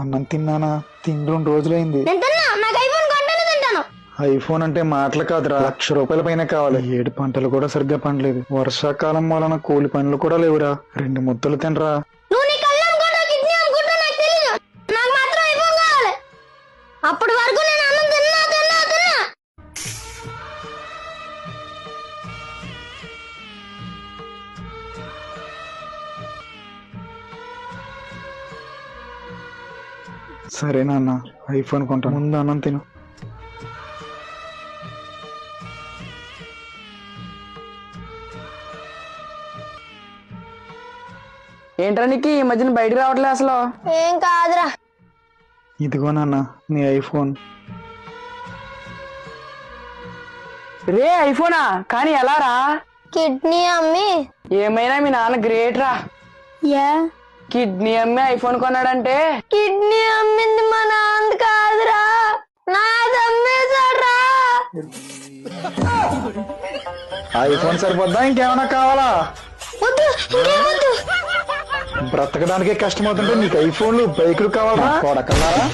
అన్నం తిన్నానా? తిండి 2 రోజులైంది. ఐఫోన్ అంటే మాటలు కాదురా, ₹1,00,000 పైన కావాలి. 7 పంటలు కూడా సరిగ్గా పండలేదు. వర్షాకాలం వలన కూలి పనులు కూడా లేవురా. 2 ముద్దలు తినరా. అప్పటి వరకు నేను అన్నం తిన్నా తిన్నా తిన్నా. సరే నాన్న, ఐఫోన్ కొంటా, ముందు అన్నం తిను. ఏంట్రా నీకు ఈ మధ్యన బయటికి రావట్లే అసలు? ఏం కాదురా. ఇదిగో నాన్న నీ ఐఫోన్. రే ఐఫోనా? కానీ ఎలా రా? కిడ్నీ అమ్మి. ఏమైనా మీ నాన్న గ్రేట్ రా. కిడ్నీ అమ్మి ఐఫోన్ కొన్నాడంటే. కిడ్నీ అమ్మింది మా నాన్న కాదురా, నాది అమ్మేశాడ్రా. ఐఫోన్ సరిపోద్దా, ఇంకేమైనా కావాలా? వద్దు, ఇంకేమొద్దు. బ్రతకడానికే కష్టమవుతుంటే నీకు ఐఫోన్లు బైకులు కావాలా? కొడకల్లారా.